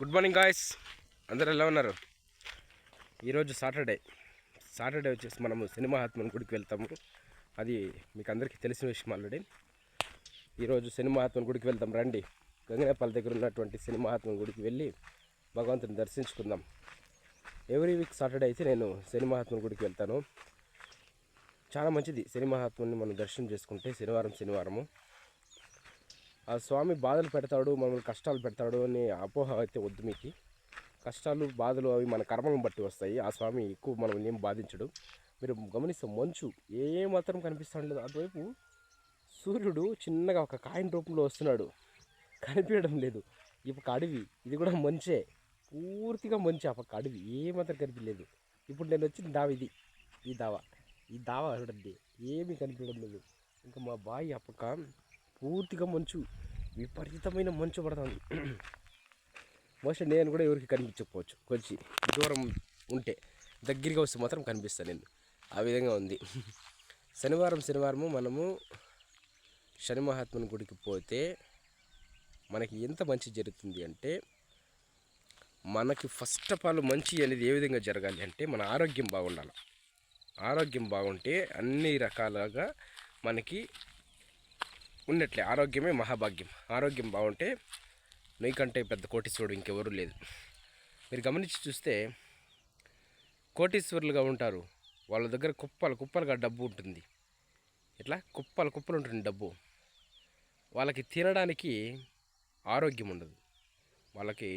Good morning guys, అందరు ఎలా ఉన్నారు? ఈరోజు సాటర్డే వచ్చేసి మనము సినిమా మహాత్ముని గుడికి వెళ్తాము. అది మీకు అందరికీ తెలిసిన విషయం ఆల్రెడీ. ఈరోజు సినిమా మహాత్ముని గుడికి వెళ్తాం, రండి. గంగనేపల్లి దగ్గర ఉన్నటువంటి సినిమా మహాత్ముని గుడికి వెళ్ళి భగవంతుని దర్శించుకుందాం. ఎవ్రీ వీక్ సాటర్డే అయితే నేను సినిమా మహాత్ముని గుడికి వెళ్తాను. చాలా మంచిది సినిమా మహాత్ముని మనం దర్శనం చేసుకుంటే శనివారము. ఆ స్వామి బాధలు పెడతాడు, మమ్మల్ని కష్టాలు పెడతాడు అని అపోహ అయితే వద్దు. మీకు కష్టాలు బాధలు అవి మన కర్మలను బట్టి వస్తాయి. ఆ స్వామి ఎక్కువ మనం ఏం బాధించడు. మీరు గమనిస్తే మంచు ఏమాత్రం కనిపిస్తాడు లేదు. అటువైపు సూర్యుడు చిన్నగా ఒక కాయిన్ రూపంలో వస్తున్నాడు, కనిపించడం లేదు. ఈ పక్క అడవి, ఇది కూడా మంచే, పూర్తిగా మంచి. ఆ పక్క అడవి ఏమాత్రం కనిపించలేదు. ఇప్పుడు నేను వచ్చిన దావ ఇది, ఈ దావ చూడండి, ఏమీ కనిపించడం లేదు. ఇంకా మా బావి ఆ పక్క పూర్తిగా మంచు, విపరీతమైన మంచు పడుతుంది. మోస్ట్లీ నేను కూడా ఎవరికి కనిపించకపోవచ్చు, కొంచెం దూరం ఉంటే, దగ్గరగా వస్తే మాత్రం కనిపిస్తాను నేను. ఆ విధంగా ఉంది. శనివారము మనము శని మహాత్ముని గుడికి పోతే మనకి ఎంత మంచి జరుగుతుంది అంటే, మనకి ఫస్ట్ ఆఫ్ ఆల్ మంచి అనేది ఏ విధంగా జరగాలి అంటే మన ఆరోగ్యం బాగుండాలి. ఆరోగ్యం బాగుంటే అన్ని రకాలుగా మనకి ఉన్నట్లే. ఆరోగ్యమే మహాభాగ్యం. ఆరోగ్యం బాగుంటే నీకంటే పెద్ద కోటీశ్వరుడు ఇంకెవరూ లేదు. మీరు గమనించి చూస్తే కోటీశ్వరులుగా ఉంటారు, వాళ్ళ దగ్గర కుప్పలుగా డబ్బు ఉంటుంది. ఇట్లా కుప్పలు ఉంటుంది డబ్బు. వాళ్ళకి తినడానికి ఆరోగ్యం ఉండదు, వాళ్ళకి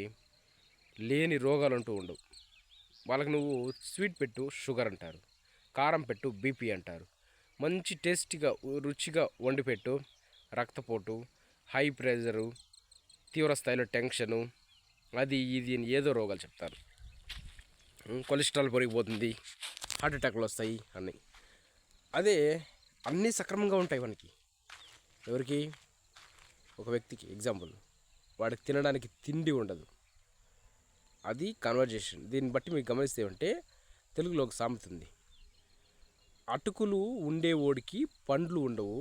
లేని రోగాలు అంటూ ఉండవు. వాళ్ళకి నువ్వు స్వీట్ పెట్టు షుగర్ అంటారు, కారం పెట్టు బీపీ అంటారు, మంచి టేస్టీగా రుచిగా వండి పెట్టు రక్తపోటు, హై ప్రెషరు, తీవ్ర స్థాయిలో టెన్షను, అది ఇది అని ఏదో రోగాలు చెప్తారు. కొలెస్ట్రాల్ పెరిగిపోతుంది, హార్ట్ అటాక్లు వస్తాయి అన్నీ. అదే అన్నీ సక్రమంగా ఉంటాయి మనకి. ఎవరికి? ఒక వ్యక్తికి ఎగ్జాంపుల్, వాడికి తినడానికి తిండి ఉండదు, అది కన్వర్జేషన్. దీన్ని బట్టి మీకు గమనిస్తే అంటే తెలుగులో ఒక సామెత ఉంది, అటుకులు ఉండేవాడికి పండ్లు ఉండవు,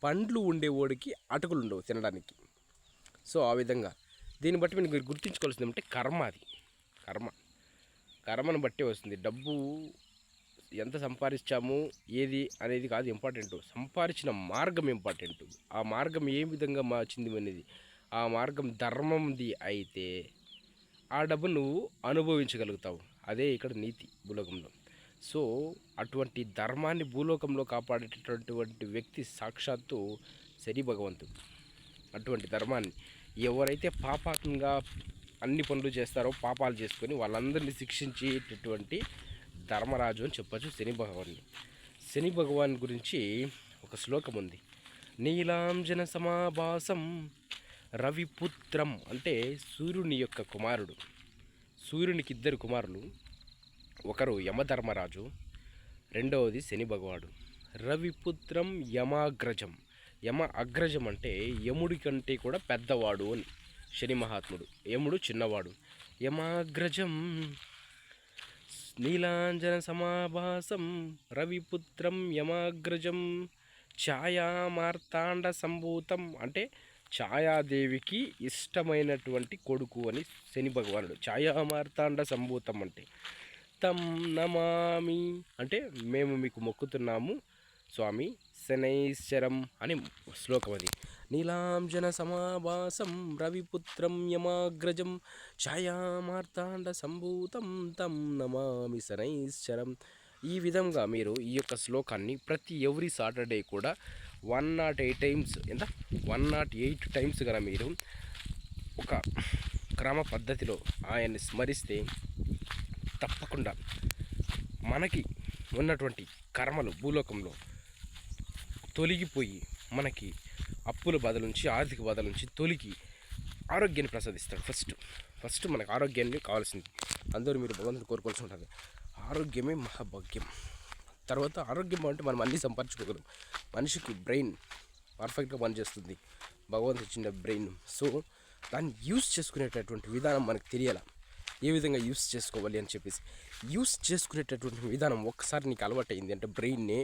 పండ్లు ఉండేవాడికి అటుకులు ఉండవు తినడానికి. సో ఆ విధంగా దీన్ని బట్టి మీరు గుర్తుంచుకోవాల్సింది ఏమంటే కర్మ. అది కర్మను బట్టే వస్తుంది. డబ్బు ఎంత సంపాదించాము ఏది అనేది కాదు ఇంపార్టెంట్, సంపాదించిన మార్గం ఇంపార్టెంట్. ఆ మార్గం ఏ విధంగా మార్చింది అనేది, ఆ మార్గం ధర్మంది అయితే ఆ డబ్బు నువ్వు అనుభవించగలుగుతావు. అదే ఇక్కడ నీతి భూలోకంలో. సో అటువంటి ధర్మాన్ని భూలోకంలో కాపాడేటటువంటి వ్యక్తి సాక్షాత్తు శని భగవంతుడు. అటువంటి ధర్మాన్ని ఎవరైతే పాపకంగా అన్ని పనులు చేస్తారో, పాపాలు చేసుకొని వాళ్ళందరినీ శిక్షించేటటువంటి ధర్మరాజు అని చెప్పచ్చు శని భగవాన్ గురించి ఒక శ్లోకం ఉంది. నీలాంజన సమాభాసం రవిపుత్రం అంటే సూర్యుని యొక్క కుమారుడు. సూర్యునికి 2 కుమారులు, ఒకరు యమధర్మరాజు, రెండవది శని భగవాడు. రవిపుత్రం యమాగ్రజం. యమ అగ్రజం అంటే యముడి కంటే కూడా పెద్దవాడు అని శని మహాత్ముడు. యముడు చిన్నవాడు. యమాగ్రజం నీలాంజన సమాభాసం రవిపుత్రం యమాగ్రజం ఛాయామార్తాండ సంభూతం అంటే ఛాయాదేవికి ఇష్టమైనటువంటి కొడుకు అని శని భగవానుడు. ఛాయామార్తాండ సంభూతం అంటే తం నమామి అంటే మేము మీకు మొక్కుతున్నాము స్వామి శనైశ్చరం అని శ్లోకం అది. నీలాంజన సమాభాసం రవిపుత్రం యమాగ్రజం ఛాయామార్తాండ సంభూతం తం నమామి శనైశ్చరం. ఈ విధంగా మీరు ఈ యొక్క శ్లోకాన్ని ప్రతి ఎవ్రీ సాటర్డే కూడా 108 టైమ్స్ 108 టైమ్స్ కనుక మీరు ఒక క్రమ పద్ధతిలో ఆయన్ని స్మరిస్తే తప్పకుండా మనకి ఉన్నటువంటి కర్మలు భూలోకంలో తొలగిపోయి మనకి అప్పుల బాధల నుంచి, ఆర్థిక బాధల నుంచి తొలగి ఆరోగ్యాన్ని ప్రసాదిస్తాడు. ఫస్ట్ మనకు ఆరోగ్యాన్ని కావాల్సింది. అందరూ మీరు భగవంతుని కోరుకోవాల్సి ఉంటుంది. ఆరోగ్యమే మహాభాగ్యం. తర్వాత ఆరోగ్యం అంటే మనం అన్నీ సంపాదించుకోగలం. మనిషికి బ్రెయిన్ పర్ఫెక్ట్గా పనిచేస్తుంది, భగవంతుడు ఇచ్చిన బ్రెయిన్. సో దాన్ని యూస్ చేసుకునేటటువంటి విధానం మనకు తెలియాలి, ఏ విధంగా యూస్ చేసుకోవాలి అని చెప్పేసి. యూస్ చేసుకునేటటువంటి విధానం ఒక్కసారి నీకు అలవాటు అయింది అంటే బ్రెయిన్నే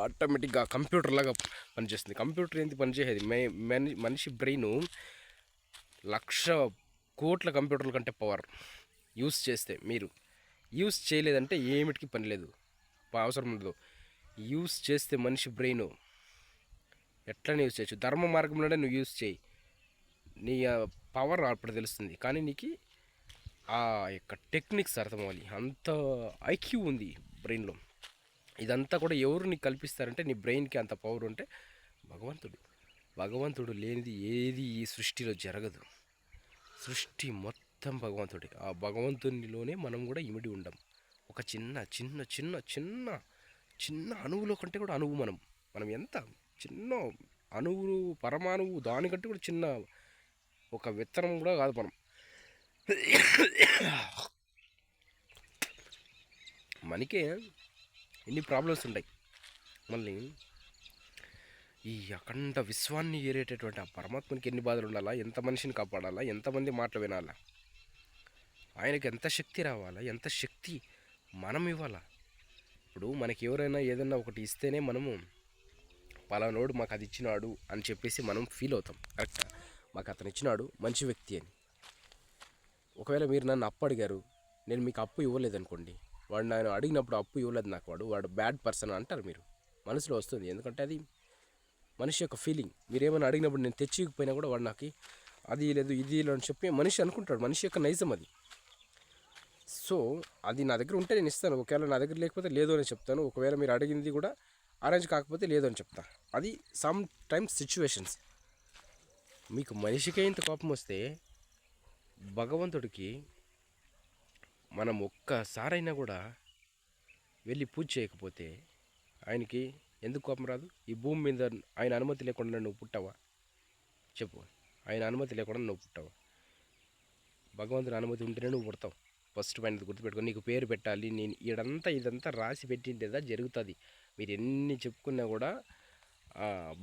ఆటోమేటిక్గా కంప్యూటర్ లాగా పనిచేస్తుంది. కంప్యూటర్ ఏంటి పనిచేసేది? మనిషి బ్రెయిన్ 1,00,000 కోట్ల కంప్యూటర్ల కంటే పవర్ యూస్ చేస్తే. మీరు యూస్ చేయలేదంటే ఏమిటికి పని లేదు, అవసరం ఉండదు. యూస్ చేస్తే మనిషి బ్రెయిన్ ఎట్లనే యూస్ చేయొచ్చు. ధర్మ మార్గంలోనే నువ్వు యూస్ చేయి, నీ పవర్ అప్పుడు తెలుస్తుంది. కానీ నీకు ఆ యొక్క టెక్నిక్స్ అర్థం అవ్వాలి. అంత ఐక్యూ ఉంది బ్రెయిన్లో. ఇదంతా కూడా ఎవరు నీకు కల్పిస్తారంటే నీ బ్రెయిన్కి అంత పవర్ ఉంటే భగవంతుడు లేనిది ఏది ఈ సృష్టిలో జరగదు. సృష్టి మొత్తం భగవంతుడి. ఆ భగవంతునిలోనే మనం కూడా ఇమిడి ఉండం. ఒక చిన్న చిన్న చిన్న చిన్న చిన్న అణువులో కంటే కూడా అణువు మనం ఎంత చిన్న అణువు, పరమాణువు, దానికంటే కూడా చిన్న ఒక విత్తనం కూడా కాదు మనం. మనకే ఎన్ని ప్రాబ్లమ్స్ ఉంటాయి. మళ్ళీ ఈ అఖండ విశ్వాన్ని ఏరేటటువంటి ఆ పరమాత్మనికి ఎన్ని బాధలు ఉండాలా, ఎంత మనిషిని కాపాడాలా, ఎంతమంది మాటలు వినాలా, ఆయనకి ఎంత శక్తి రావాలా, ఎంత శక్తి మనం ఇవ్వాలా. ఇప్పుడు మనకి ఎవరైనా ఏదైనా ఒకటి ఇస్తేనే మనము పలానోడు మాకు అది ఇచ్చినాడు అని చెప్పేసి మనం ఫీల్ అవుతాం. కరెక్టా? మాకు అతను ఇచ్చినాడు, మంచి వ్యక్తి అని. ఒకవేళ మీరు నన్ను అప్పు అడిగారు, నేను మీకు అప్పు ఇవ్వలేదనుకోండి, వాడు నేను అడిగినప్పుడు అప్పు ఇవ్వలేదు నాకు, వాడు బ్యాడ్ పర్సన్ అంటారు మీరు. మనసులో వస్తుంది, ఎందుకంటే అది మనిషి యొక్క ఫీలింగ్. మీరేమైనా అడిగినప్పుడు నేను తెచ్చిపోయినా కూడా వాడు నాకు అది లేదు ఇది లేదు అని చెప్పి మనిషి అనుకుంటాడు. మనిషి యొక్క నైజం అది. సో అది నా దగ్గర ఉంటే నేను ఇస్తాను, ఒకవేళ నా దగ్గర లేకపోతే లేదు అని చెప్తాను. ఒకవేళ మీరు అడిగింది కూడా అరేంజ్ కాకపోతే లేదు అని చెప్తా. అది సమ్ టైమ్స్ సిచ్యువేషన్స్. మీకు మనిషికే ఇంత కోపం వస్తే భగవంతుడికి మనం ఒక్కసారైనా కూడా వెళ్ళి పూజ చేయకపోతే ఆయనకి ఎందుకు కోపం రాదు? ఈ భూమి మీద ఆయన అనుమతి లేకుండా నువ్వు పుట్టావా? చెప్పు. ఆయన అనుమతి లేకుండా నువ్వు పుట్టావా? భగవంతుని అనుమతి ఉంటేనే నువ్వు పుడతావు. ఫస్ట్ పాయింట్ గుర్తుపెట్టుకో. నీకు పేరు పెట్టాలి, నేను ఇదంతా రాసి పెట్టింటేదా జరుగుతుంది. మీరు ఎన్ని చెప్పుకున్నా కూడా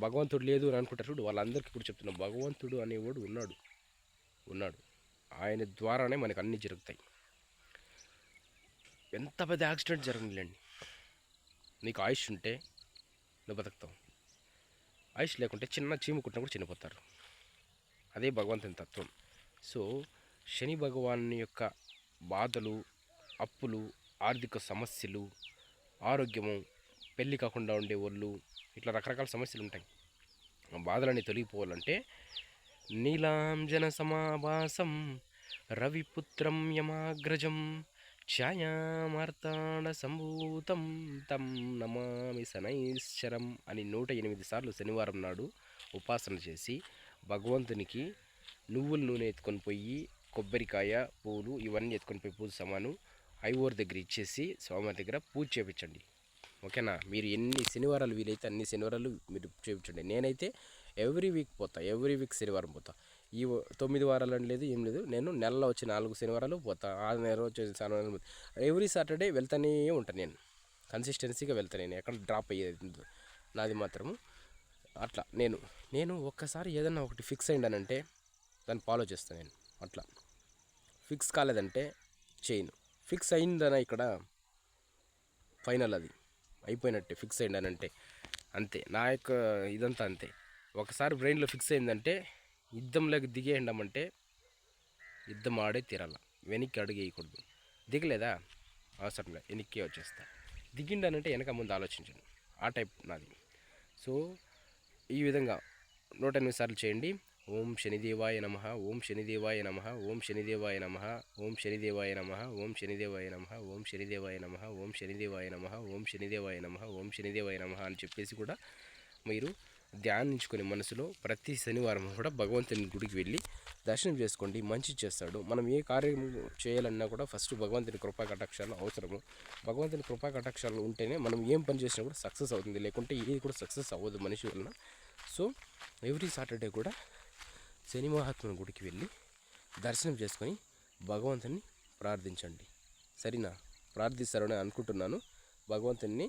భగవంతుడు లేదు అని అనుకుంటారు. వాళ్ళందరికీ ఇప్పుడు చెప్తున్నా, భగవంతుడు అనేవాడు ఉన్నాడు. ఆయన ద్వారానే మనకు అన్నీ జరుగుతాయి. ఎంత పెద్ద యాక్సిడెంట్ జరగలేండి, నీకు ఆయుష్ ఉంటే నువ్వు బతుకుతావు. ఆయుష్ లేకుంటే చిన్న చీము కుట్టినా కూడా చనిపోతారు. అదే భగవంతుని తత్వం. సో శని భగవాన్ యొక్క బాధలు, అప్పులు, ఆర్థిక సమస్యలు, ఆరోగ్యము, పెళ్ళి కాకుండా ఉండే వాళ్ళు, ఇట్లా రకరకాల సమస్యలు ఉంటాయి. ఆ బాధలన్నీ తొలగిపోవాలంటే నీలాంజన సమాభాసం రవిపుత్రం యమాగ్రజం ఛాయామార్తాండ సంభూతం తం నమామి శనైశ్చరం అని 108 సార్లు శనివారం నాడు ఉపాసన చేసి భగవంతునికి నువ్వుల నూనె ఎత్తుకొని పోయి, కొబ్బరికాయ, పూలు ఇవన్నీ ఎత్తుకొని పోయి పూజ సామాను ఐవోర్ దగ్గర ఇచ్చేసి స్వామి దగ్గర పూజ చేయించండి. ఓకేనా? మీరు ఎన్ని శనివారాలు వీలైతే అన్ని శనివారాలు మీరు చేయించండి. నేనైతే ఎవ్రీ వీక్ శనివారం పోతా. ఈ 9 వారాలు అని లేదు, ఏం లేదు. నేను నెలలో వచ్చి 4 శనివారాలు పోతా. 6 నెల వచ్చి శనివారం ఎవ్రీ సాటర్డే వెళ్తానే ఉంటాను. నేను కన్సిస్టెన్సీగా వెళ్తాను. నేను ఎక్కడ డ్రాప్ అయ్యేది నాది మాత్రము అట్లా. నేను ఒక్కసారి ఏదన్నా ఒకటి ఫిక్స్ అయిందానంటే దాన్ని ఫాలో చేస్తాను నేను. అట్లా ఫిక్స్ కాలేదంటే చేయను. ఫిక్స్ అయిందన ఇక్కడ ఫైనల్, అది అయిపోయినట్టే. ఫిక్స్ అయిందనంటే అంతే. నా యొక్క ఇదంతా అంతే. ఒకసారి బ్రెయిన్లో ఫిక్స్ అయిందంటే యుద్ధంలోకి దిగేయండామంటే యుద్ధం ఆడే తీరాల. వెనక్కి అడుగు వేయకూడదు. దిగలేదా అవసరం లేదు, వెనక్కి వచ్చేస్తా. దిగిండానంటే వెనక ముందు ఆలోచించండి. ఆ టైప్ నాది. సో ఈ విధంగా 108 సార్లు చేయండి. ఓం శనిదేవాయ నమః, ఓం శనిదేవాయ నమః, ఓం శనిదేవాయ నమః, ఓం శనిదేవాయ నమః, ఓం శనిదేవాయ నమః, ఓం శనిదేవాయ నమః, ఓం శనిదేవాయ నమః, ఓం శనిదేవాయ నమః, ఓం శనిదేవాయ నమః అని చెప్పేసి కూడా మీరు ధ్యానించుకొని మనసులో ప్రతి శనివారం కూడా భగవంతుని గుడికి వెళ్ళి దర్శనం చేసుకోండి. మంచి చేస్తాడు. మనం ఏ కార్యం చేయాలన్నా కూడా ఫస్ట్ భగవంతుని కృపా కటాక్షాలు అవసరము. భగవంతుని కృపా కటాక్షాలు ఉంటేనే మనం ఏం పని చేసినా కూడా సక్సెస్ అవుతుంది. లేకుంటే ఏది కూడా సక్సెస్ అవ్వదు మనిషి వలన. సో ఎవ్రీ సాటర్డే కూడా శని మహాత్ముని గుడికి వెళ్ళి దర్శనం చేసుకొని భగవంతుని ప్రార్థించండి. సరేనా? ప్రార్థిస్తారని అనుకుంటున్నాను. భగవంతుని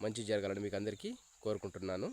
మంచి జరగాలని మీకు అందరికీ కోరుకుంటున్నాను.